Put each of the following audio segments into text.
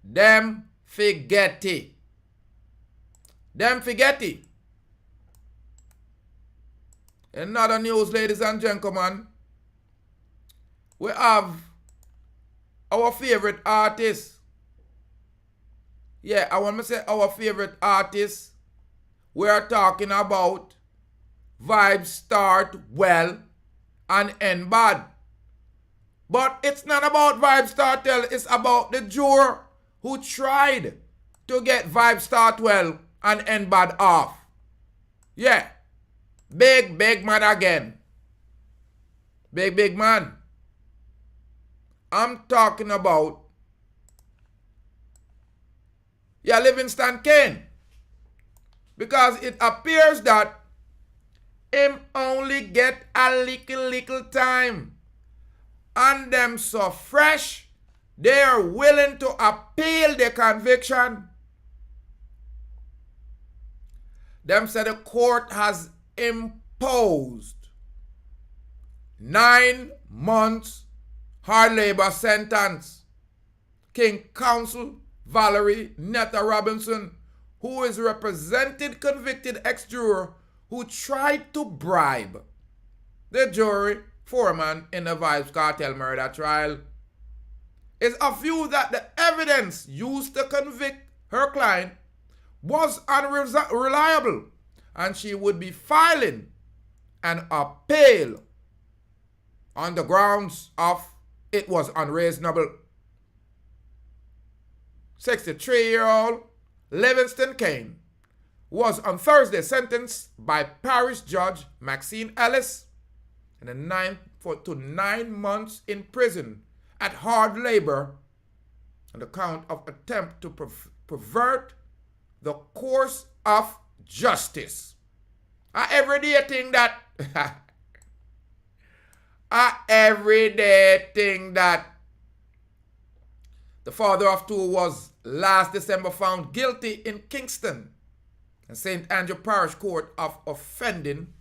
Them forgetty. Them forgetty. In other news, ladies and gentlemen, we have our favorite artist. Yeah, I want to say our favorite artist. We are talking about vibes start well and end bad. But it's not about Vybz Kartel, it's about the juror who tried to get vibes start well and end bad off. Yeah. Big man again. Big man. I'm talking about Livingston Caine. Because it appears that him only get a little time. And them so fresh, they are willing to appeal the conviction. Them said the court has imposed 9 months hard labor sentence. King Counsel Valerie Neita-Robertson, who is represented convicted ex-juror who tried to bribe the jury foreman in the Vybz Kartel murder trial, is a view that the evidence used to convict her client was unreliable and she would be filing an appeal on the grounds of it was unreasonable. 63-year-old Livingston Caine was on Thursday sentenced by Parish Judge Maxine Ellis to 9 months in prison at hard labor on the count of attempt to pervert the course of justice. A everyday thing that the father of two was last December found guilty in Kingston and St. Andrew Parish Court of offending,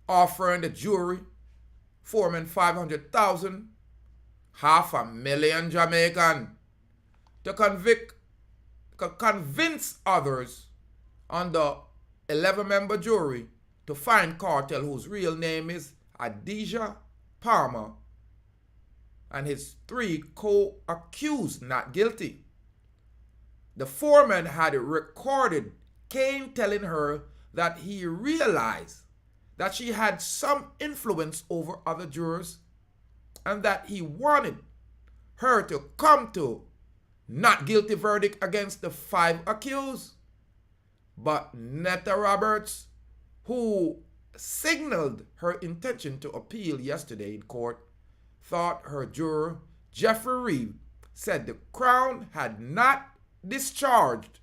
offering the jury foreman 500,000, $500,000 Jamaican, to convince others on the 11-member jury to find Kartel, whose real name is Adidja Palmer, and his 3 co-accused not guilty. The foreman had recorded Cain telling her that he realized that she had some influence over other jurors and that he wanted her to come to not guilty verdict against the 5 accused. But Neita-Robertson, who signaled her intention to appeal yesterday in court, thought her juror, Jeffrey Reed, said the Crown had not discharged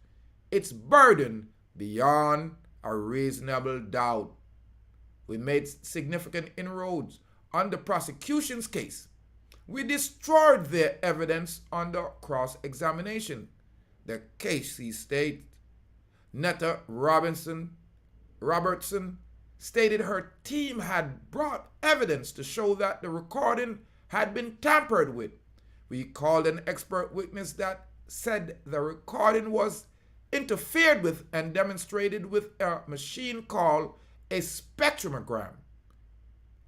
its burden beyond a reasonable doubt. We made significant inroads on the prosecution's case. We destroyed their evidence under cross-examination. The case, he stated. Neita-Robertson stated her team had brought evidence to show that the recording had been tampered with. We called an expert witness that said the recording was interfered with and demonstrated with a machine called a spectrogram,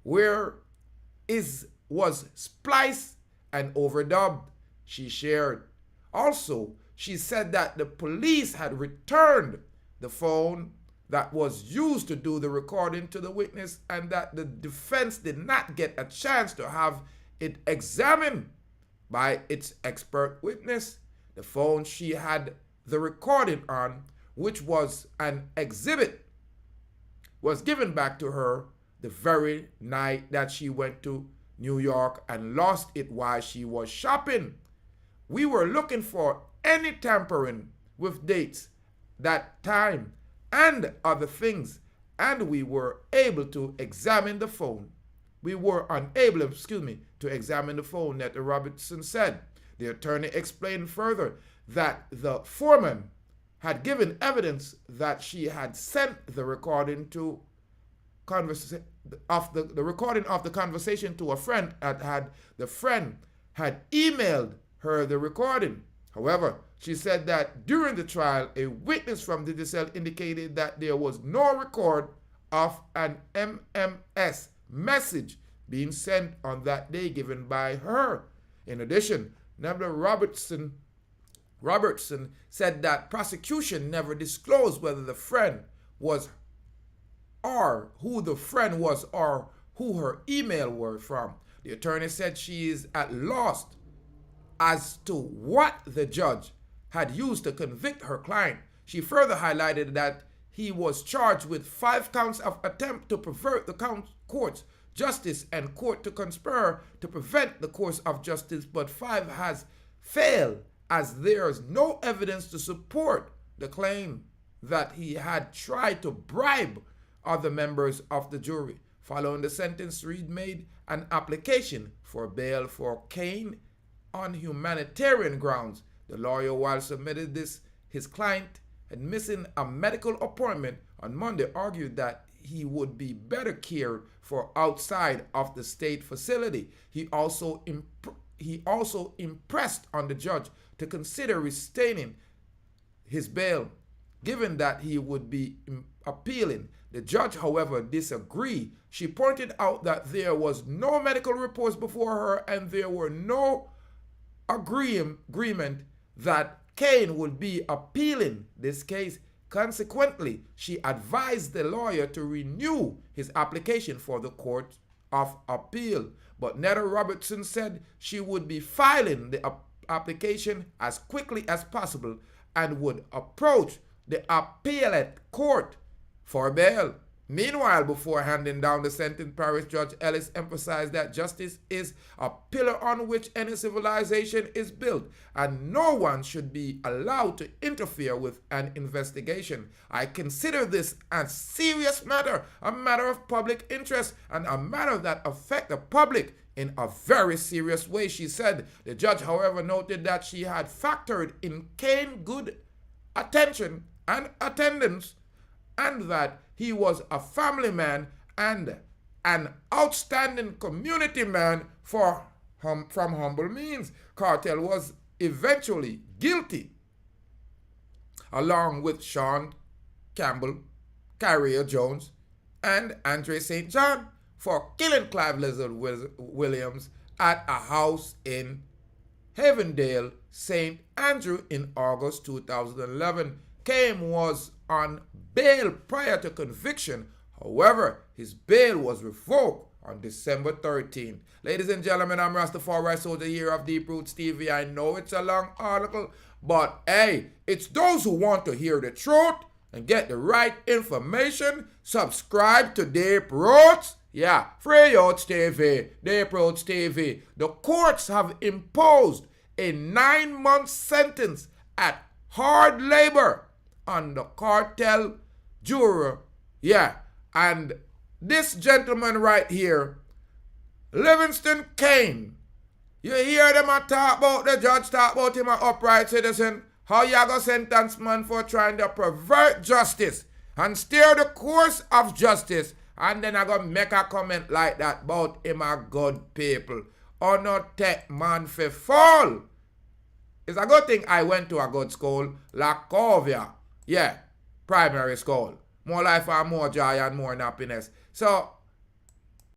where was spliced and overdubbed, she shared. Also, she said that the police had returned the phone that was used to do the recording to the witness and that the defense did not get a chance to have it examined by its expert witness. The phone she had the recording on, which was an exhibit, was given back to her the very night that she went to New York and lost it while she was shopping. We were looking for any tampering with dates, that time, and other things, and we were able to examine the phone. We were unable, to examine the phone, Neita-Robertson said. The attorney explained further that the foreman had given evidence that she had sent the recording to the recording of the conversation to a friend the friend had emailed her the recording. However, she said that during the trial, a witness from Digicel indicated that there was no record of an MMS message being sent on that day given by her. In addition, Neville Robertson said that prosecution never disclosed whether the friend was or who the friend was or who her email were from. The attorney said she is at loss as to what the judge had used to convict her client. She further highlighted that he was charged with 5 counts of attempt to pervert the court's justice and court to conspire to prevent the course of justice, but 5 has failed as there is no evidence to support the claim that he had tried to bribe other members of the jury. Following the sentence, Reed made an application for bail for Cain on humanitarian grounds. The lawyer, while submitted this, his client had missing a medical appointment on Monday, argued that he would be better cared for outside of the state facility. He also impressed on the judge to consider retaining his bail, given that he would be appealing. The judge, however, disagreed. She pointed out that there was no medical reports before her and there were no agreement that Cain would be appealing this case. Consequently, she advised the lawyer to renew his application for the Court of Appeal. But Neita-Robertson said she would be filing the application as quickly as possible and would approach the appellate court for bail. Meanwhile, before handing down the sentence, Parish Judge Ellis emphasized that justice is a pillar on which any civilization is built, and no one should be allowed to interfere with an investigation. I consider this a serious matter, a matter of public interest, and a matter that affects the public in a very serious way, she said. The judge, however, noted that she had factored in Cain's good attention and attendance, and that he was a family man and an outstanding community man from humble means. Kartel was eventually guilty, along with Shawn Campbell, Kahiro Jones, and Andre St. John, for killing Clive Lizard Williams at a house in Havendale, St. Andrew in August 2011. Cain was on bail prior to conviction. However, his bail was revoked on December 13. Ladies and gentlemen, I'm Rastafari Soldier here of Deep Roots TV. I know it's a long article, but hey, it's those who want to hear the truth and get the right information. Subscribe to Deep Roots. Yeah, Free Roots TV, Deep Roots TV. The courts have imposed a 9-month sentence at hard labor on the cartel juror. Yeah, and this gentleman right here, Livingston Caine, you hear them a talk about, the judge talk about him an upright citizen. How you gonna sentence man for trying to pervert justice and steer the course of justice, and then I gonna make a comment like that about him a good people. Or not take man for fall. It's a good thing I went to a good school, La Covia. Yeah, primary school. More life and more joy and more happiness. So,